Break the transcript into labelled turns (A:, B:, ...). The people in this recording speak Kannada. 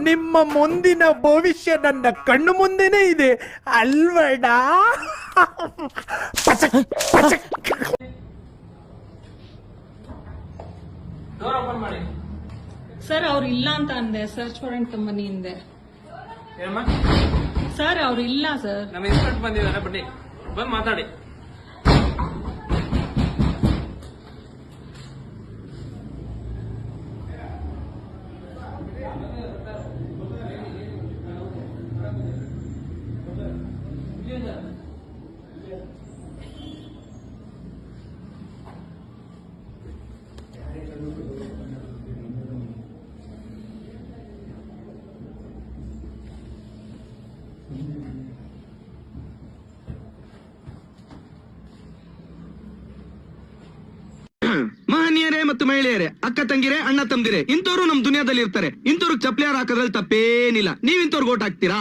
A: ನಿಮ್ಮ ಮುಂದಿನ ಭವಿಷ್ಯ ನನ್ನ ಕಣ್ಣು ಮುಂದೆನೇ ಇದೆ ಅಲ್ವಡ.
B: ಸರ್ ಅವ್ರು ಇಲ್ಲ ಅಂತ ಅಂದೆ. ಸರ್ಚ್ ವಾರೆಂಟ್ ಕಂಪನಿ ಹಿಂದೆ ಸರ್ ಅವ್ರು ಇಲ್ಲ ಸರ್.
C: ನಮ್ಮ ಇನ್ಸ್ಪೆಕ್ಟರ್ ಬಂದಿದ್ದಾರೆ, ಬನ್ನಿ ಬಂದು ಮಾತಾಡಿ.
D: ಮಹನೀಯರೇ ಮತ್ತು ಮಹಿಳೆಯರೇ, ಅಕ್ಕ ತಂಗಿರೇ, ಅಣ್ಣ ತಮ್ದಿರೇ, ಇಂಥವ್ರು ನಮ್ ದುನಿಯಾದಲ್ಲಿ ಇರ್ತಾರೆ. ಇಂಥವ್ರಿಗೆ ಚಪ್ಲಿ ಹಾಕೋದ್ರಲ್ಲಿ ತಪ್ಪೇನಿಲ್ಲ. ನೀವ್ ಇಂಥವ್ರಿಗೆ ಓಟ್ ಹಾಕ್ತೀರಾ?